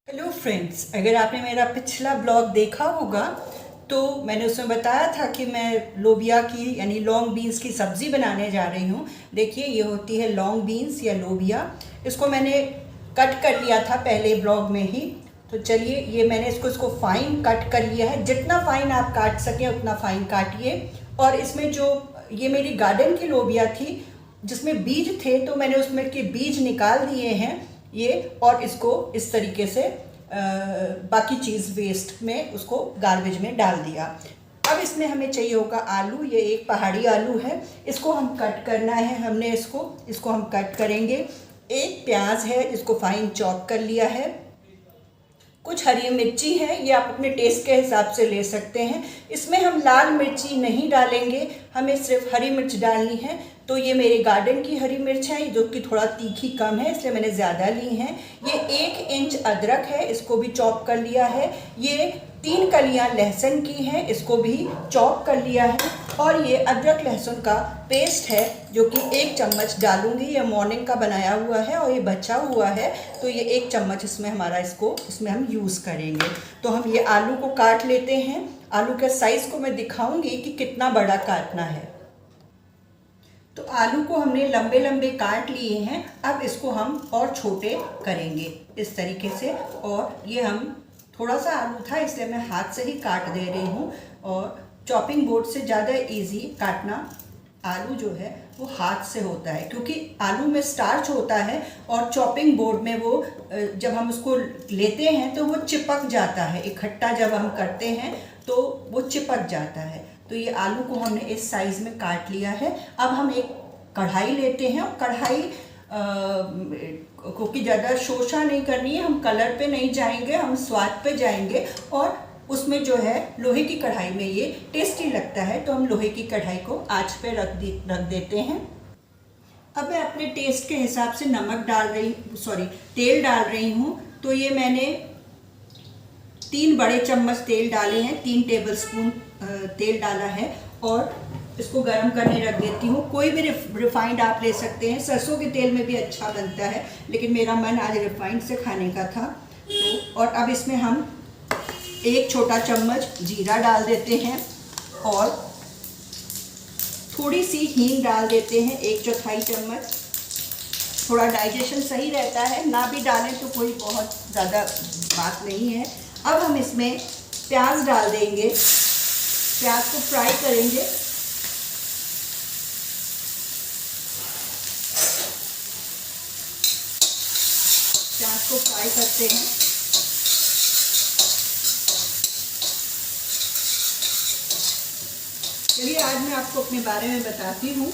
Hello friends, अगर आपने मेरा पिछला ब्लॉग देखा होगा तो मैंने उसमें बताया था कि मैं लोबिया की यानी लॉन्ग बीन्स की सब्ज़ी बनाने जा रही हूँ। देखिए, ये होती है लॉन्ग बीन्स या लोबिया। इसको मैंने कट कर लिया था पहले ब्लॉग में ही। तो चलिए, ये मैंने इसको फ़ाइन कट कर लिया है। जितना फ़ाइन आप काट सकें उतना फ़ाइन काटिए। और इसमें जो ये मेरी गार्डन की लोबिया थी जिसमें बीज थे, तो मैंने उसमें के बीज निकाल दिए हैं ये, और इसको इस तरीके से बाकी चीज़ वेस्ट में उसको गार्बेज में डाल दिया। अब इसमें हमें चाहिए होगा आलू। ये एक पहाड़ी आलू है, इसको हम कट करना है। हमने इसको हम कट करेंगे। एक प्याज है, इसको फाइन चॉप कर लिया है। कुछ हरी मिर्ची है, ये आप अपने टेस्ट के हिसाब से ले सकते हैं। इसमें हम लाल मिर्ची नहीं डालेंगे, हमें सिर्फ हरी मिर्च डालनी है। तो ये मेरे गार्डन की हरी मिर्च है जो कि थोड़ा तीखी कम है, इसलिए मैंने ज़्यादा ली हैं। ये 1 इंच अदरक है, इसको भी चॉप कर लिया है। ये 3 कलियां लहसुन की हैं, इसको भी चॉप कर लिया है। और ये अदरक लहसुन का पेस्ट है जो कि 1 चम्मच डालूंगी। ये मॉर्निंग का बनाया हुआ है और ये बचा हुआ है, तो ये 1 चम्मच इसमें हमारा इसमें हम यूज़ करेंगे। तो हम ये आलू को काट लेते हैं। आलू के साइज़ को मैं दिखाऊंगी कि कितना बड़ा काटना है। तो आलू को हमने लंबे लंबे काट लिए हैं। अब इसको हम और छोटे करेंगे इस तरीके से। और ये हम थोड़ा सा आलू था इसलिए मैं हाथ से ही काट दे रही हूँ। और चॉपिंग बोर्ड से ज़्यादा इजी काटना आलू जो है वो हाथ से होता है, क्योंकि आलू में स्टार्च होता है और चॉपिंग बोर्ड में वो जब हम उसको लेते हैं तो वो चिपक जाता है। इकट्ठा जब हम करते हैं तो वो चिपक जाता है। तो ये आलू को हमने इस साइज़ में काट लिया है। अब हम एक कढ़ाई लेते हैं और कढ़ाई क्योंकि ज़्यादा शोषा नहीं करनी है, हम कलर पे नहीं जाएंगे, हम स्वाद पे जाएंगे। और उसमें जो है लोहे की कढ़ाई में ये टेस्टी लगता है, तो हम लोहे की कढ़ाई को आंच पे रख देते हैं। अब मैं अपने टेस्ट के हिसाब से तेल डाल रही हूँ। तो ये मैंने 3 बड़े चम्मच तेल डाले हैं, 3 टेबलस्पून तेल डाला है। और इसको गर्म करने रख देती हूँ। कोई भी रिफाइंड आप ले सकते हैं, सरसों के तेल में भी अच्छा बनता है, लेकिन मेरा मन आज रिफाइंड से खाने का था। तो और अब इसमें हम 1 छोटा चम्मच जीरा डाल देते हैं और थोड़ी सी हींग डाल देते हैं, 1/4 चम्मच। थोड़ा डाइजेशन सही रहता है, ना भी डालें तो कोई बहुत ज़्यादा बात नहीं है। अब हम इसमें प्याज डाल देंगे, प्याज को फ्राई करेंगे। प्याज को फ्राई करते हैं। चलिए, आज मैं आपको अपने बारे में बताती हूँ।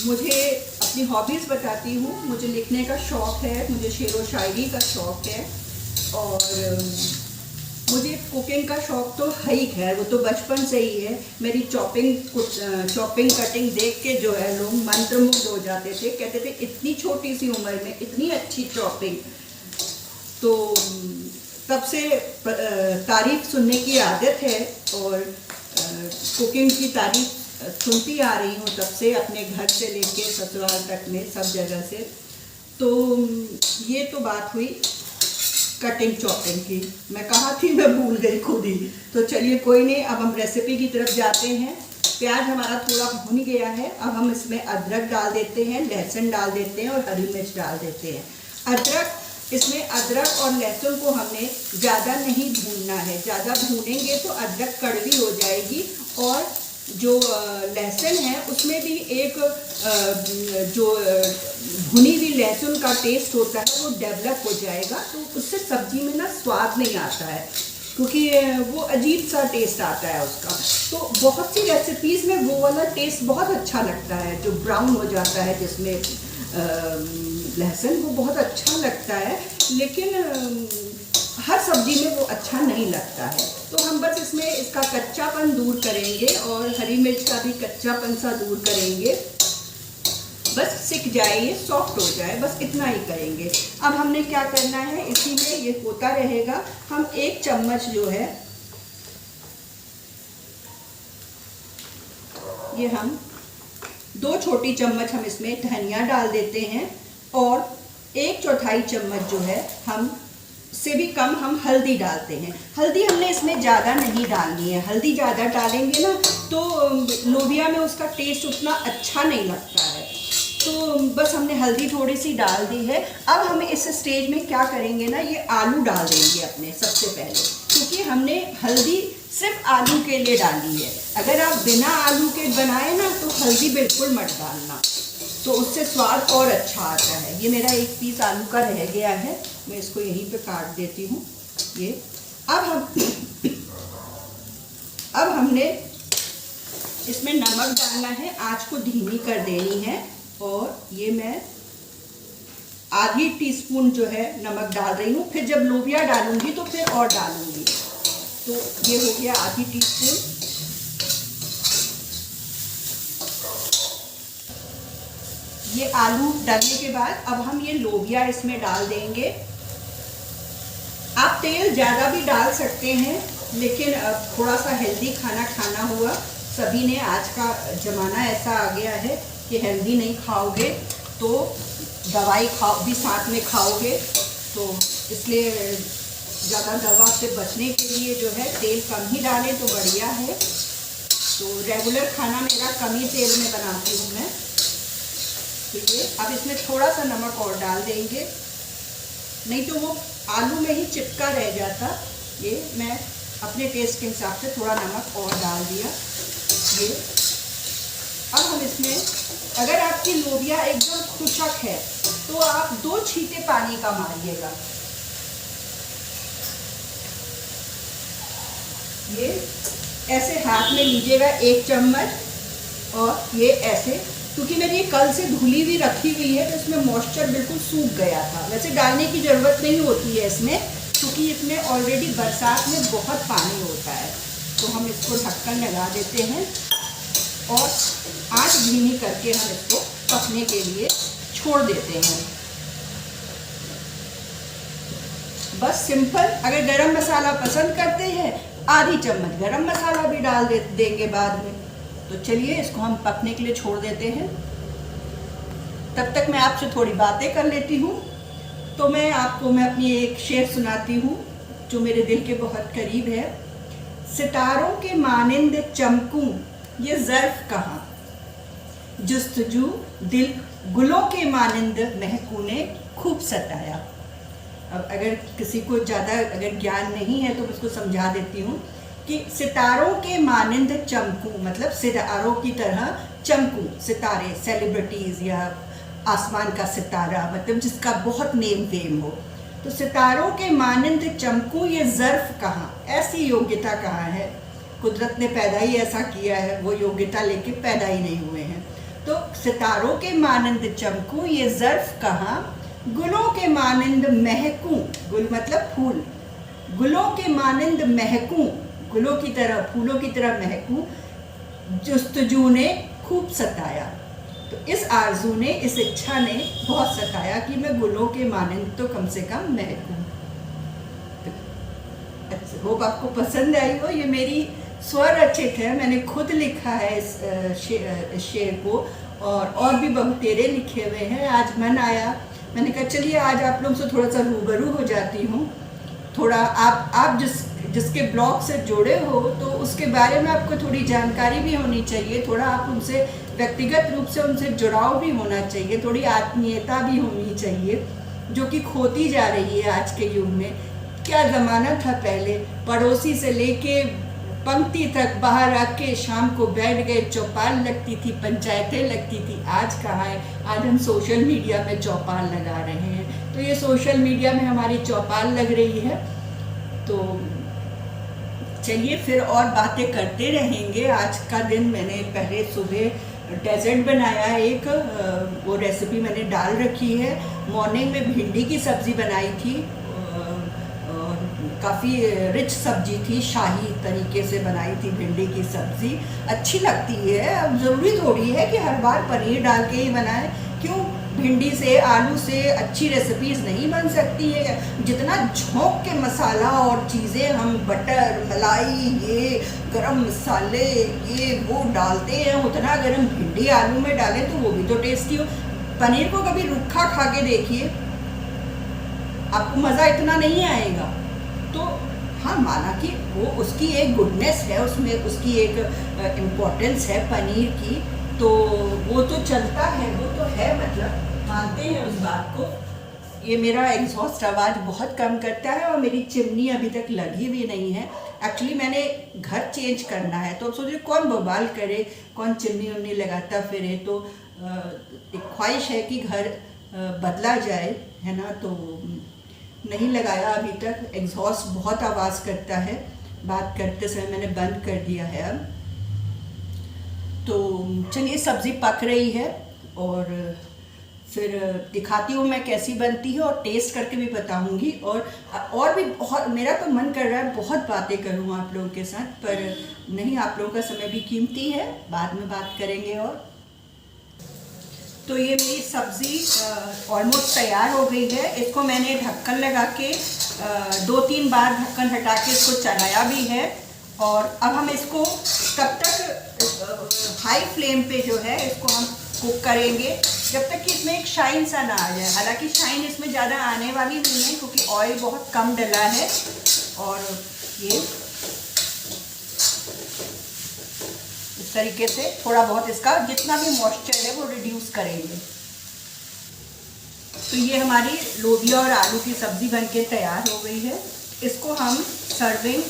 मुझे अपनी हॉबीज़ बताती हूँ। मुझे लिखने का शौक़ है, मुझे शेर व शायरी का शौक़ है, और मुझे कुकिंग का शौक़ तो है ही। खैर, वो तो बचपन से ही है। मेरी चॉपिंग कटिंग देख के जो है लोग मंत्रमुग्ध हो जाते थे, कहते थे इतनी छोटी सी उम्र में इतनी अच्छी चॉपिंग। तो तब से तारीफ़ सुनने की आदत है और कुकिंग की तारीफ़ सुनती आ रही हूँ तब से, अपने घर से लेके ससुराल तक में सब जगह से। तो ये तो बात हुई कटिंग चॉपिंग की। मैं कहाँ थी, मैं भूल गई खुद ही। तो चलिए, कोई नहीं, अब हम रेसिपी की तरफ जाते हैं। प्याज हमारा थोड़ा भुन गया है। अब हम इसमें अदरक डाल देते हैं, लहसुन डाल देते हैं और हरी मिर्च डाल देते हैं। इसमें अदरक और लहसुन को हमने ज़्यादा नहीं भूनना है। ज़्यादा भूनेंगे तो अदरक कड़वी हो जाएगी, और जो लहसुन है उसमें भी एक जो भुनी हुई लहसुन का टेस्ट होता है वो डेवलप हो जाएगा। तो उससे सब्जी में ना स्वाद नहीं आता है, क्योंकि वो अजीब सा टेस्ट आता है उसका। तो बहुत सी रेसिपीज़ में वो वाला टेस्ट बहुत अच्छा लगता है, जो ब्राउन हो जाता है जिसमें लहसुन, वो बहुत अच्छा लगता है। लेकिन हर सब्जी में वो अच्छा नहीं लगता है। तो हम बस इसमें इसका कच्चापन दूर करेंगे और हरी मिर्च का भी कच्चापन सा दूर करेंगे। बस सिक जाए, ये सॉफ्ट हो जाए, बस इतना ही करेंगे। अब हमने क्या करना है, इसी में ये होता रहेगा। हम 1 चम्मच जो है ये हम 2 छोटी चम्मच हम इसमें धनिया डाल देते हैं, और 1/4 चम्मच जो है हम से भी कम हम हल्दी डालते हैं। हल्दी हमने इसमें ज़्यादा नहीं डालनी है, हल्दी ज़्यादा डालेंगे ना तो लोबिया में उसका टेस्ट उतना अच्छा नहीं लगता है। तो बस हमने हल्दी थोड़ी सी डाल दी है। अब हम इस स्टेज में क्या करेंगे ना, ये आलू डाल देंगे अपने सबसे पहले, क्योंकि हमने हल्दी सिर्फ आलू के लिए डाली है। अगर आप बिना आलू के बनाए ना तो हल्दी बिल्कुल मत डालना, तो उससे स्वाद और अच्छा आता है। ये मेरा एक पीस आलू का रह गया है, मैं इसको यहीं पे काट देती हूँ। ये अब हमने इसमें नमक डालना है, आँच को धीमी कर देनी है। और ये मैं आधी टीस्पून जो है नमक डाल रही हूँ, फिर जब लोबिया डालूंगी तो फिर और डालूंगी। तो ये हो गया आधी टीस्पून। ये आलू डालने के बाद अब हम ये लोबिया इसमें डाल देंगे। आप तेल ज़्यादा भी डाल सकते हैं, लेकिन थोड़ा सा हेल्दी खाना खाना हुआ, सभी ने आज का ज़माना ऐसा आ गया है कि हेल्दी नहीं खाओगे तो दवाई खाओ भी साथ में खाओगे, तो इसलिए ज़्यादा दवा से बचने के लिए जो है तेल कम ही डालें तो बढ़िया है। तो रेगुलर खाना मेरा कम ही तेल में बनाती हूँ मैं। तो ये अब इसमें थोड़ा सा नमक और डाल देंगे, नहीं तो वो आलू में ही चिपका रह जाता। ये मैं अपने टेस्ट के हिसाब से थोड़ा नमक और डाल दिया। ये अब हम इसमें, अगर आपकी लोबिया एकदम खुशक है तो आप 2 छींटे पानी का मारिएगा। ये ऐसे हाथ में लीजिएगा 1 चम्मच, और ये ऐसे, क्योंकि मैंने ये कल से धुली हुई रखी हुई है तो इसमें मॉइस्चर बिल्कुल सूख गया था। वैसे डालने की ज़रूरत नहीं होती है इसमें, क्योंकि इसमें ऑलरेडी बरसात में बहुत पानी होता है। तो हम इसको ढक्कन लगा देते हैं और आँच धीमी करके हम इसको पकने के लिए छोड़ देते हैं। बस सिंपल। अगर गरम मसाला पसंद करते हैं आधी चम्मच गरम मसाला भी डाल देंगे बाद में। तो चलिए इसको हम पकने के लिए छोड़ देते हैं। तब तक मैं आपसे थोड़ी बातें कर लेती हूँ। तो मैं अपनी एक शेर सुनाती हूँ जो मेरे दिल के बहुत करीब है। सितारों के मानिंद चमकूं ये ज़र्फ कहाँ, जुस्तजू दिल गुलों के मानिंद महकू ने खूब सताया। अब अगर किसी को ज़्यादा अगर ज्ञान नहीं है तो उसको समझा देती हूँ कि सितारों के मानिंद चमकूं मतलब सितारों की तरह चमकूं। सितारे सेलिब्रिटीज़ या आसमान का सितारा, मतलब जिसका बहुत नेम फेम हो। तो सितारों के मानिंद चमकूं ये ज़र्फ कहाँ, ऐसी योग्यता कहाँ है। कुदरत ने पैदा ही ऐसा किया है, वो योग्यता लेके पैदा ही नहीं हुए हैं। तो सितारों के मानिंद चमकूं ये ज़र्फ कहाँ, गुलों के मानिंद महकूं, गुल मतलब फूल, गुलों के मानिंद महकूं, गुलों की तरह फूलों की तरह महकूं, जुस्तजू ने खूब सताया। तो इस आरजू ने, इस इच्छा ने बहुत सताया कि मैं गुलों के मानिंद तो कम से कम महकूं। तो होप आपको पसंद आई हो। ये मेरी स्वरचित है, मैंने खुद लिखा है इस शेर को, और भी बहुतेरे लिखे हुए हैं। आज मन आया, मैंने कहा चलिए आज आप लोग से थोड़ा सा रूबरू हो जाती हूँ। थोड़ा आप जिसके ब्लॉग से जुड़े हो तो उसके बारे में आपको थोड़ी जानकारी भी होनी चाहिए, थोड़ा आप उनसे व्यक्तिगत रूप से उनसे जुड़ाव भी होना चाहिए, थोड़ी आत्मीयता भी होनी चाहिए, जो कि खोती जा रही है आज के युग में। क्या ज़माना था पहले, पड़ोसी से लेके पंक्ति तक बाहर आके शाम को बैठ गए, चौपाल लगती थी, पंचायतें लगती थी। आज कहाँ है, आज हम सोशल मीडिया में चौपाल लगा रहे हैं। तो ये सोशल मीडिया में हमारी चौपाल लग रही है। तो चलिए फिर और बातें करते रहेंगे। आज का दिन मैंने पहले सुबह डेजर्ट बनाया एक, वो रेसिपी मैंने डाल रखी है। मॉर्निंग में भिंडी की सब्ज़ी बनाई थी, काफ़ी रिच सब्जी थी, शाही तरीके से बनाई थी भिंडी की सब्ज़ी। अच्छी लगती है। अब ज़रूरी थोड़ी है कि हर बार पनीर डाल के ही बनाएं। क्यों, भिंडी से आलू से अच्छी रेसिपीज़ नहीं बन सकती है। जितना झोंक के मसाला और चीज़ें हम बटर मलाई ये गरम मसाले ये वो डालते हैं, उतना अगर हम भिंडी आलू में डालें तो वो भी तो टेस्टी हो। पनीर को कभी रूखा खा के देखिए, आपको मज़ा इतना नहीं आएगा। तो हाँ, माना कि वो उसकी एक गुडनेस है, उसमें उसकी एक इम्पोर्टेंस है पनीर की, तो वो तो चलता है, वो तो है, मतलब मानते हैं उस बात को। ये मेरा एग्जॉस्ट आवाज़ बहुत कम करता है और मेरी चिमनी अभी तक लगी भी नहीं है। एक्चुअली मैंने घर चेंज करना है, तो सोच रही कौन बवाल करे, कौन चिमनी उमनी लगाता फिरे। तो एक ख्वाहिश है कि घर बदला जाए, है ना। तो नहीं लगाया अभी तक। एग्जॉस्ट बहुत आवाज़ करता है, बात करते समय मैंने बंद कर दिया है अब। तो चलिए, सब्ज़ी पक रही है और फिर दिखाती हूँ मैं कैसी बनती है और टेस्ट करके भी बताऊँगी। और भी बहुत मेरा तो मन कर रहा है बहुत बातें करूँ आप लोगों के साथ, पर नहीं, आप लोगों का समय भी कीमती है, बाद में बात करेंगे। और तो ये मेरी सब्ज़ी ऑलमोस्ट तैयार हो गई है। इसको मैंने ढक्कन लगा के 2-3 बार ढक्कन हटा के इसको चलाया भी है। और अब हम इसको तब तक हाई फ्लेम पे जो है इसको हम कुक करेंगे जब तक कि इसमें एक शाइन सा ना आ जाए। हालांकि शाइन इसमें ज़्यादा आने वाली नहीं है क्योंकि ऑयल बहुत कम डला है। और ये इस तरीके से थोड़ा बहुत इसका जितना भी मॉइस्चर है वो रिड्यूस करेंगे। तो ये हमारी लोबिया और आलू की सब्ज़ी बनके तैयार हो गई है। इसको हम सर्विंग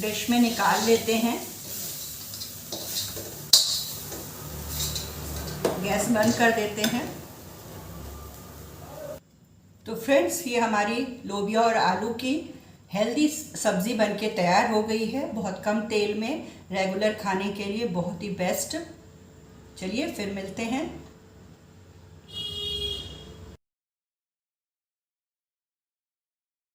डिश में निकाल लेते हैं। गैस बंद कर देते हैं। तो फ्रेंड्स, ये हमारी लोबिया और आलू की हेल्दी सब्ज़ी बनके तैयार हो गई है। बहुत कम तेल में रेगुलर खाने के लिए बहुत ही बेस्ट। चलिए फिर मिलते हैं।